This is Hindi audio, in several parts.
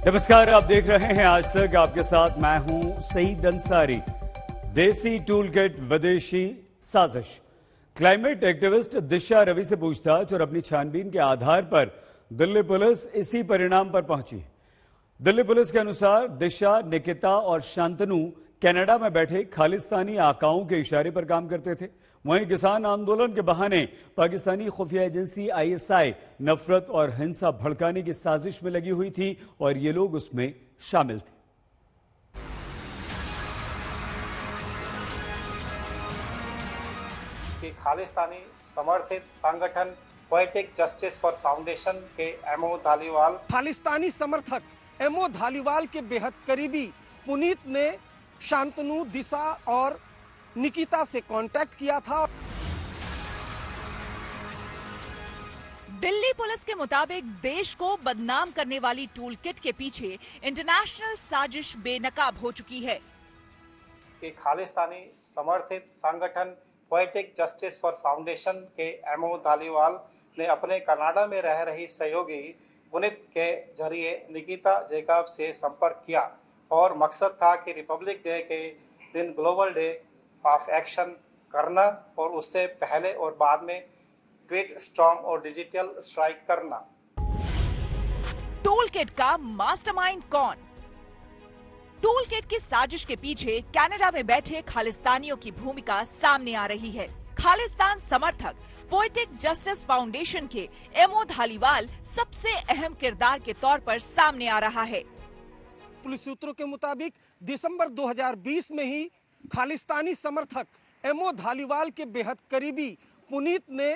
नमस्कार, आप देख रहे हैं आज तक। आपके साथ मैं हूं सईद अंसारी। देसी टूल किट, विदेशी साजिश। क्लाइमेट एक्टिविस्ट दिशा रवि से पूछताछ और अपनी छानबीन के आधार पर दिल्ली पुलिस इसी परिणाम पर पहुंची। दिल्ली पुलिस के अनुसार दिशा, निकिता और शांतनु कनाडा में बैठे खालिस्तानी आकाओं के इशारे पर काम करते थे। वहीं किसान आंदोलन के बहाने पाकिस्तानी खुफिया एजेंसी आईएसआई नफरत और हिंसा भड़काने की साजिश में लगी हुई थी और ये लोग उसमें शामिल थे। कि खालिस्तानी समर्थित संगठन पोएटिक जस्टिस फॉर फाउंडेशन के एमओ धालीवाल, खालिस्तानी समर्थक एमओ धालीवाल के बेहद करीबी पुनीत ने शांतनु, दिशा और निकिता से कांटेक्ट किया था। दिल्ली पुलिस के मुताबिक देश को बदनाम करने वाली टूल किट के पीछे इंटरनेशनल साजिश बेनकाब हो चुकी है। कि खालिस्तानी समर्थित संगठन पोएटिक जस्टिस फॉर फाउंडेशन के एमओ धालीवाल ने अपने कनाडा में रह रही सहयोगी पुनीत के जरिए निकिता जैकब से संपर्क किया और मकसद था कि रिपब्लिक डे के दिन ग्लोबल डे ऑफ एक्शन करना और उससे पहले और बाद में ट्वीट स्टॉर्म और डिजिटल स्ट्राइक करना। टूल किट का मास्टरमाइंड कौन? टूल किट की साजिश के पीछे कनाडा में बैठे खालिस्तानियों की भूमिका सामने आ रही है। खालिस्तान समर्थक पोएटिक जस्टिस फाउंडेशन के एमओ धालीवाल सबसे अहम किरदार के तौर पर सामने आ रहा है। पुलिस सूत्रों के मुताबिक दिसंबर 2020 में ही खालिस्तानी समर्थक एमओ धालीवाल के बेहद करीबी पुनीत ने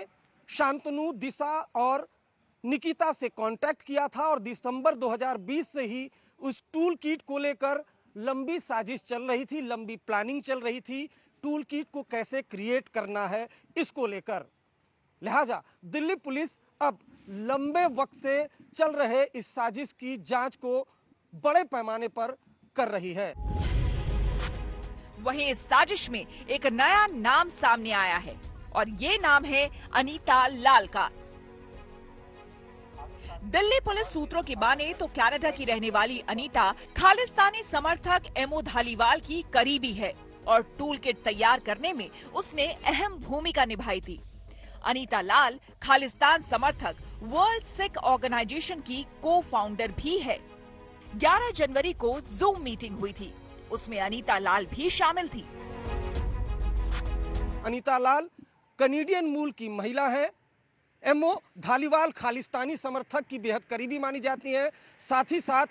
शांतनु, दिशा और निकिता से कांटेक्ट किया था और दिसंबर 2020 से ही उस टूल किट को लेकर लंबी साजिश चल रही थी, लंबी प्लानिंग चल रही थी। टूल किट को कैसे क्रिएट करना है इसको लेकर। लिहाजा दिल्ली पुलिस अब लंबे वक्त से चल रहे इस साजिश की जांच को बड़े पैमाने पर कर रही है। वहीं इस साजिश में एक नया नाम सामने आया है और ये नाम है अनीता लाल का। दिल्ली पुलिस सूत्रों की माने तो कनाडा की रहने वाली अनीता खालिस्तानी समर्थक एमओ धालीवाल की करीबी है और टूल किट तैयार करने में उसने अहम भूमिका निभाई थी। अनीता लाल खालिस्तान समर्थक वर्ल्ड सिख ऑर्गेनाइजेशन की को फाउंडर भी है। 11 जनवरी को जूम मीटिंग हुई थी, उसमें अनीता लाल भी शामिल थी। अनीता लाल कनेडियन मूल की महिला है। एमओ धालीवाल खालिस्तानी समर्थक की बेहद करीबी मानी जाती है। साथ ही साथ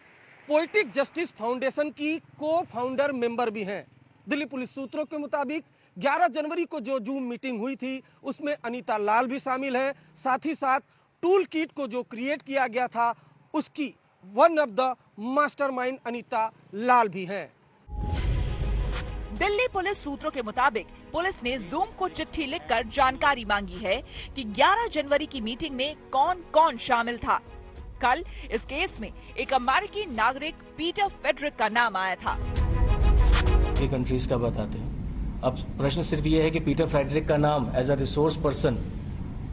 पोएटिक जस्टिस फाउंडेशन की को फाउंडर मेंबर भी हैं। दिल्ली पुलिस सूत्रों के मुताबिक 11 जनवरी को जो जूम मीटिंग हुई थी उसमें अनीता लाल भी शामिल है। साथ ही साथ टूल किट को जो क्रिएट किया गया था उसकी one of the mastermind Anita Lal भी हैं। दिल्ली पुलिस सूत्रों के मुताबिक पुलिस ने जूम को चिट्ठी लिखकर जानकारी मांगी है कि 11 जनवरी की मीटिंग में कौन कौन शामिल था। कल इस केस में एक अमेरिकी नागरिक पीटर फेडरिक का नाम आया था। ये कंट्रीज का बताते हैं। अब प्रश्न सिर्फ ये है कि पीटर फेडरिक का नाम एज अ रिसोर्स पर्सन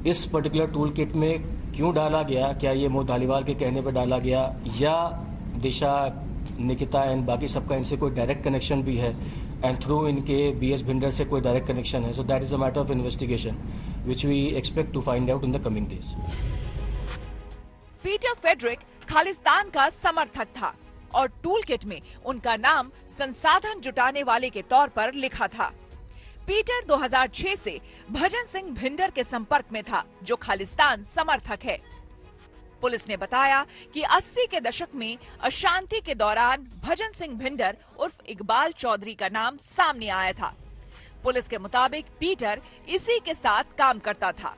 इस पर्टिकुलर टूल किट में क्यों डाला गया? क्या ये एमओ धालीवाल के कहने पर डाला गया या दिशा, निकिता एंड बाकी सबका इनसे कोई डायरेक्ट कनेक्शन भी है एंड थ्रू इनके बीएस भिंडर से कोई डायरेक्ट कनेक्शन है? So that is a matter of investigation which we expect to find out in the coming days. Pieter Friedrich Khalistan का समर्थक था और टूल किट में उनका नाम संसाधन जुटाने वाले के तौर पर लिखा था। पीटर 2006 से भजन सिंह भिंडर के संपर्क में था जो खालिस्तान समर्थक है। पुलिस ने बताया कि 80 के दशक में अशांति के दौरान भजन सिंह भिंडर उर्फ इकबाल चौधरी का नाम सामने आया था। पुलिस के मुताबिक पीटर इसी के साथ काम करता था।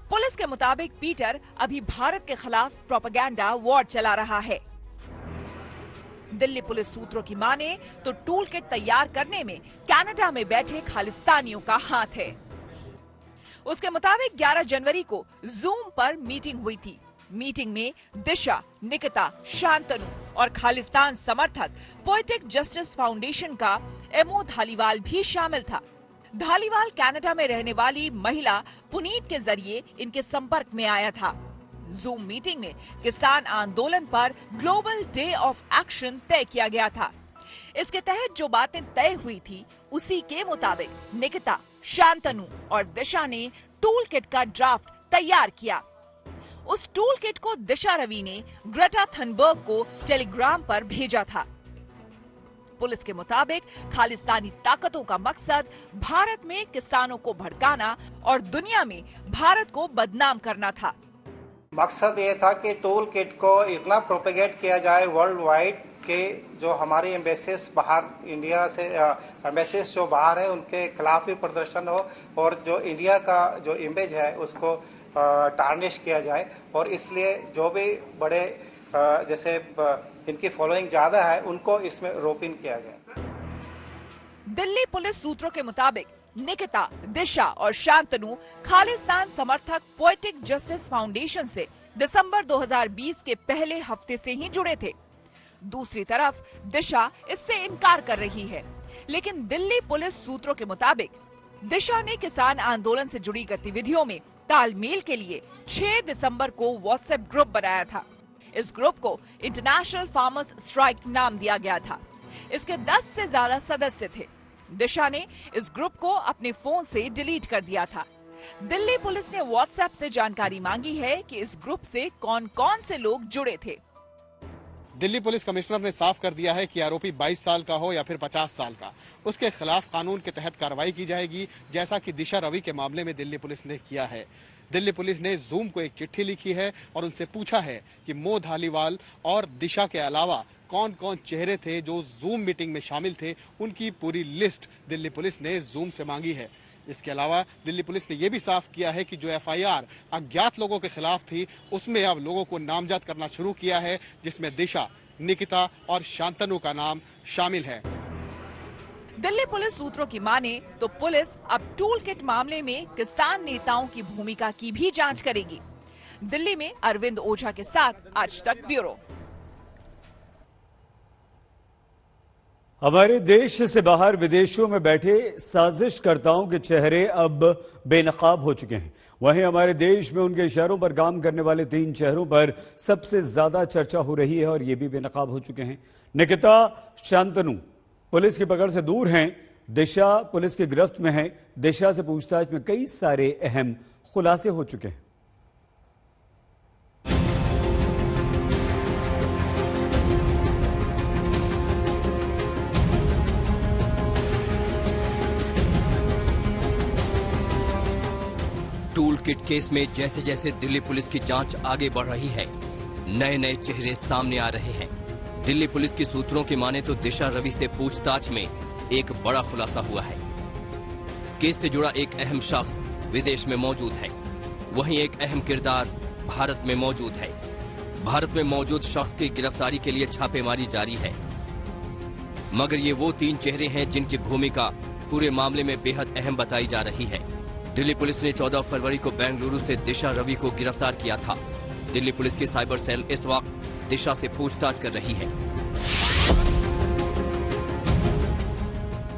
पुलिस के मुताबिक पीटर अभी भारत के खिलाफ प्रोपेगेंडा वॉर चला रहा है। दिल्ली पुलिस सूत्रों की माने तो टूल किट तैयार करने में कनाडा में बैठे खालिस्तानियों का हाथ है। उसके मुताबिक 11 जनवरी को जूम पर मीटिंग हुई थी। मीटिंग में दिशा, निकिता, शांतनु और खालिस्तान समर्थक पोएटिक जस्टिस फाउंडेशन का एमओ धालीवाल भी शामिल था। धालीवाल कनाडा में रहने वाली महिला पुनीत के जरिए इनके संपर्क में आया था। जूम मीटिंग में किसान आंदोलन पर ग्लोबल डे ऑफ एक्शन तय किया गया था। इसके तहत जो बातें तय हुई थी उसी के मुताबिक निकिता, शांतनु और दिशा ने टूल किट का ड्राफ्ट तैयार किया। उस टूल किट को दिशा रवि ने ग्रेटा थनबर्ग को टेलीग्राम पर भेजा था। पुलिस के मुताबिक खालिस्तानी ताकतों का मकसद भारत में किसानों को भड़काना और दुनिया में भारत को बदनाम करना था। मकसद ये था कि टूल किट को इतना प्रोपेगेट किया जाए वर्ल्ड वाइड के जो हमारी एम्बेसीज बाहर इंडिया से एम्बेसीज जो बाहर है उनके खिलाफ भी प्रदर्शन हो और जो इंडिया का जो इमेज है उसको टार्निश किया जाए। और इसलिए जो भी बड़े जैसे इनकी फॉलोइंग ज्यादा है उनको इसमें रोप इन किया गया। दिल्ली पुलिस सूत्रों के मुताबिक निकिता, दिशा और शांतनु खालिस्तान समर्थक पोएटिक जस्टिस फाउंडेशन से दिसंबर 2020 के पहले हफ्ते से ही जुड़े थे। दूसरी तरफ दिशा इससे इनकार कर रही है, लेकिन दिल्ली पुलिस सूत्रों के मुताबिक दिशा ने किसान आंदोलन से जुड़ी गतिविधियों में तालमेल के लिए 6 दिसंबर को व्हाट्सएप ग्रुप बनाया था। इस ग्रुप को इंटरनेशनल फार्मर्स स्ट्राइक नाम दिया गया था। इसके 10 से ज्यादा सदस्य थे। दिशा ने इस ग्रुप को अपने फोन से डिलीट कर दिया था। दिल्ली पुलिस ने व्हाट्सएप से जानकारी मांगी है कि इस ग्रुप से कौन कौन से लोग जुड़े थे। दिल्ली पुलिस कमिश्नर ने साफ कर दिया है कि आरोपी 22 साल का हो या फिर 50 साल का, उसके खिलाफ कानून के तहत कार्रवाई की जाएगी, जैसा कि दिशा रवि के मामले में दिल्ली पुलिस ने किया है। दिल्ली पुलिस ने जूम को एक चिट्ठी लिखी है और उनसे पूछा है कि मोह धालीवाल और दिशा के अलावा कौन कौन चेहरे थे जो जूम मीटिंग में शामिल थे। उनकी पूरी लिस्ट दिल्ली पुलिस ने जूम से मांगी है। इसके अलावा दिल्ली पुलिस ने यह भी साफ किया है कि जो एफआईआर अज्ञात लोगों के खिलाफ थी उसमें अब लोगों को नामजद करना शुरू किया है, जिसमें दिशा, निकिता और शांतनु का नाम शामिल है। दिल्ली पुलिस सूत्रों की माने तो पुलिस अब टूल किट मामले में किसान नेताओं की भूमिका की भी जांच करेगी। दिल्ली में अरविंद ओझा के साथ आज तक ब्यूरो। हमारे देश से बाहर विदेशों में बैठे साजिशकर्ताओं के चेहरे अब बेनकाब हो चुके हैं। वहीं हमारे देश में उनके इशारों पर काम करने वाले 3 चेहरों पर सबसे ज्यादा चर्चा हो रही है और ये भी बेनकाब हो चुके हैं। निकिता, शांतनु पुलिस की पकड़ से दूर हैं। दिशा पुलिस की गिरफ्त में है। दिशा से पूछताछ में कई सारे अहम खुलासे हो चुके हैं। टूल किट केस में जैसे जैसे दिल्ली पुलिस की जांच आगे बढ़ रही है, नए नए चेहरे सामने आ रहे हैं। दिल्ली पुलिस के सूत्रों की माने तो दिशा रवि से पूछताछ में एक बड़ा खुलासा हुआ है। केस से जुड़ा एक अहम शख्स विदेश में मौजूद है, वहीं एक अहम किरदार भारत में मौजूद है। भारत में मौजूद शख्स की गिरफ्तारी के लिए छापेमारी जारी है, मगर ये वो 3 चेहरे हैं जिनकी भूमिका पूरे मामले में बेहद अहम बताई जा रही है। दिल्ली पुलिस ने 14 फरवरी को बेंगलुरु से दिशा रवि को गिरफ्तार किया था। दिल्ली पुलिस की साइबर सेल इस वक्त दिशा से पूछताछ कर रही है।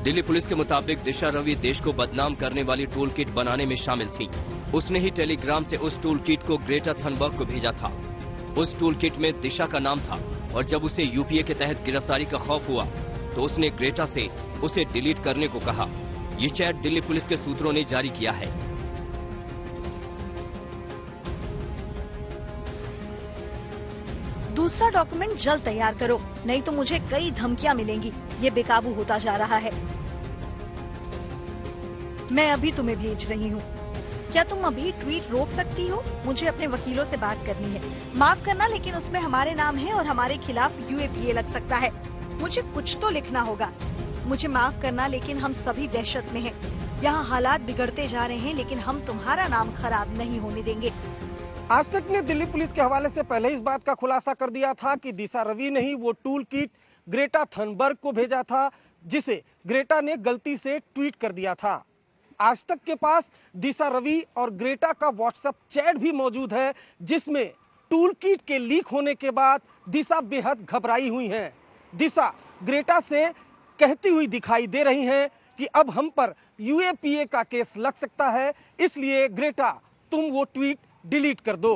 दिल्ली पुलिस के मुताबिक दिशा रवि देश को बदनाम करने वाली टूल किट बनाने में शामिल थी। उसने ही टेलीग्राम से उस टूल किट को ग्रेटा थनबर्ग को भेजा था। उस टूल किट में दिशा का नाम था और जब उसे यूपीए के तहत गिरफ्तारी का खौफ हुआ तो उसने ग्रेटा से उसे डिलीट करने को कहा। ये चैट दिल्ली पुलिस के सूत्रों ने जारी किया है। दूसरा डॉक्यूमेंट जल्द तैयार करो, नहीं तो मुझे कई धमकियां मिलेंगी। ये बेकाबू होता जा रहा है। मैं अभी तुम्हें भेज रही हूँ। क्या तुम अभी ट्वीट रोक सकती हो? मुझे अपने वकीलों से बात करनी है। माफ करना, लेकिन उसमें हमारे नाम है और हमारे खिलाफ यूएपीए लग सकता है। मुझे कुछ तो लिखना होगा। मुझे माफ करना, लेकिन हम सभी दहशत में हैं। यहाँ हालात बिगड़ते जा रहे हैं, लेकिन हम तुम्हारा नाम खराब नहीं होने देंगे। आज तक ने दिल्ली पुलिस के हवाले से पहले इस बात का खुलासा कर दिया था कि दिशा रवि ने ही वो टूल किट ग्रेटा थनबर्ग को भेजा था, जिसे ग्रेटा ने गलती से ट्वीट कर दिया था। आज तक के पास दिशा रवि और ग्रेटा का व्हाट्सएप चैट भी मौजूद है, जिसमें टूल किट के लीक होने के बाद दिशा बेहद घबराई हुई हैं। दिशा ग्रेटा से कहती हुई दिखाई दे रही हैं कि अब हम पर यूएपीए का केस लग सकता है, इसलिए ग्रेटा तुम वो ट्वीट डिलीट कर दो।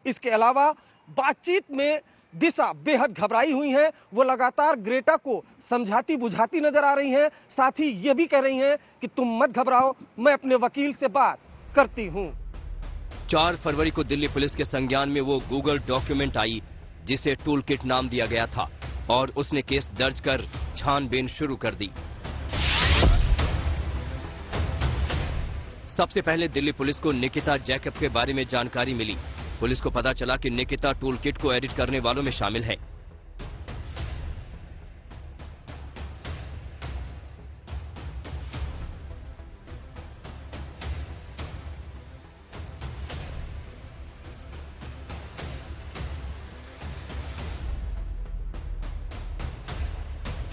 इसके अलावा बातचीत में दिशा बेहद घबराई हुई हैं। वो लगातार ग्रेटा को समझाती बुझाती नजर आ रही हैं। साथ ही ये भी कह रही हैं कि तुम मत घबराओ, मैं अपने वकील से बात करती हूं। 4 फरवरी को दिल्ली पुलिस के संज्ञान में वो गूगल डॉक्यूमेंट आई जिसे टूल किट नाम दिया गया था और उसने केस दर्ज कर छानबीन शुरू कर दी। सबसे पहले दिल्ली पुलिस को निकिता जैकब के बारे में जानकारी मिली। पुलिस को पता चला कि निकिता टूल किट को एडिट करने वालों में शामिल है।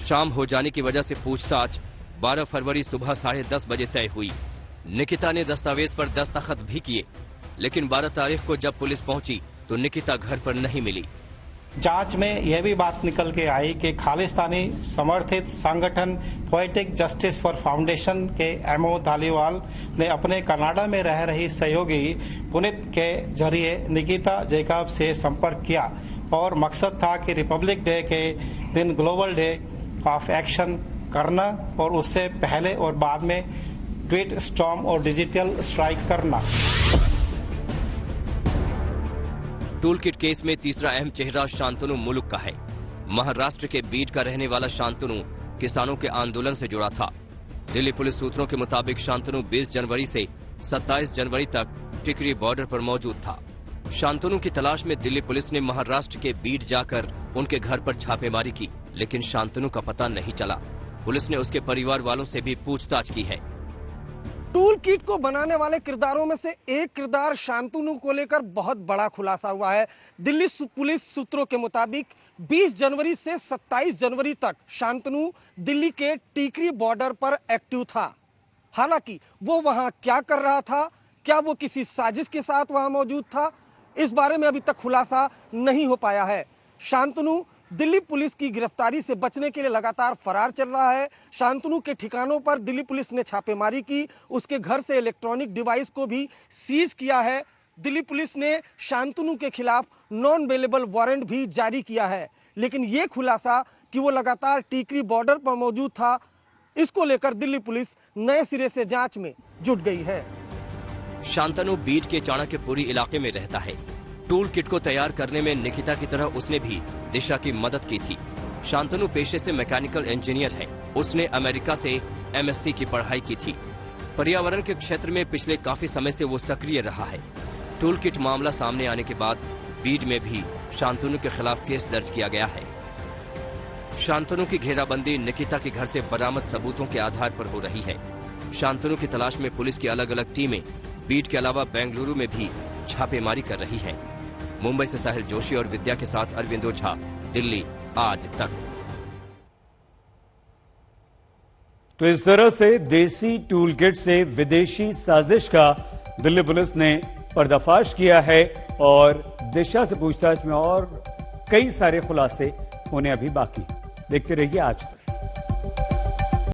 शाम हो जाने की वजह से पूछताछ 12 फरवरी सुबह 10:30 बजे तय हुई। निकिता ने दस्तावेज पर दस्तखत भी किए, लेकिन 12 तारीख को जब पुलिस पहुंची तो निकिता घर पर नहीं मिली। जांच में यह भी बात निकल के आई कि खालिस्तानी समर्थित संगठन पोएटिक जस्टिस फॉर फाउंडेशन के एमओ धालीवाल ने अपने कनाडा में रह रही सहयोगी पुनीत के जरिए निकिता जैकब से संपर्क किया और मकसद था कि रिपब्लिक डे के दिन ग्लोबल डे ऑफ एक्शन करना और उससे पहले और बाद में ट्वीट स्टॉर्म और डिजिटल स्ट्राइक करना। टूल किट केस में तीसरा अहम चेहरा शांतनु मुलुक का है। महाराष्ट्र के बीड का रहने वाला शांतनु किसानों के आंदोलन से जुड़ा था। दिल्ली पुलिस सूत्रों के मुताबिक शांतनु 20 जनवरी से 27 जनवरी तक टिकरी बॉर्डर पर मौजूद था। शांतनु की तलाश में दिल्ली पुलिस ने महाराष्ट्र के बीड जाकर उनके घर पर छापेमारी की, लेकिन शांतनु का पता नहीं चला। पुलिस ने उसके परिवार वालों से भी पूछताछ की है। टूल किट को बनाने वाले किरदारों में से एक किरदार शांतनु को लेकर बहुत बड़ा खुलासा हुआ है। दिल्ली पुलिस सूत्रों के मुताबिक 20 जनवरी से 27 जनवरी तक शांतनु दिल्ली के टिकरी बॉर्डर पर एक्टिव था। हालांकि वो वहां क्या कर रहा था, क्या वो किसी साजिश के साथ वहां मौजूद था, इस बारे में अभी तक खुलासा नहीं हो पाया है। शांतनु दिल्ली पुलिस की गिरफ्तारी से बचने के लिए लगातार फरार चल रहा है। शांतनु के ठिकानों पर दिल्ली पुलिस ने छापेमारी की, उसके घर से इलेक्ट्रॉनिक डिवाइस को भी सीज किया है। दिल्ली पुलिस ने शांतनु के खिलाफ नॉन बेलेबल वारंट भी जारी किया है, लेकिन यह खुलासा कि वो लगातार टिकरी बॉर्डर पर मौजूद था, इसको लेकर दिल्ली पुलिस नए सिरे से जांच में जुट गई है। शांतनु बीड के चाणक्यपुरी इलाके में रहता है। टूल किट को तैयार करने में निकिता की तरह उसने भी दिशा की मदद की थी। शांतनु पेशे से मैकेनिकल इंजीनियर है। उसने अमेरिका से MSc की पढ़ाई की थी। पर्यावरण के क्षेत्र में पिछले काफी समय से वो सक्रिय रहा है। टूल किट मामला सामने आने के बाद बीड में भी शांतनु के खिलाफ केस दर्ज किया गया है। शांतनु की घेराबंदी निकिता के घर से बरामद सबूतों के आधार पर हो रही है। शांतनु की तलाश में पुलिस की अलग अलग टीमें बीड के अलावा बेंगलुरु में भी छापेमारी कर रही है। मुंबई से साहिल जोशी और विद्या के साथ अरविंद ओझा, दिल्ली आज तक। तो इस तरह से देसी टूल किट से विदेशी साजिश का दिल्ली पुलिस ने पर्दाफाश किया है और दिशा से पूछताछ में और कई सारे खुलासे होने अभी बाकी। देखते रहिए आज तक।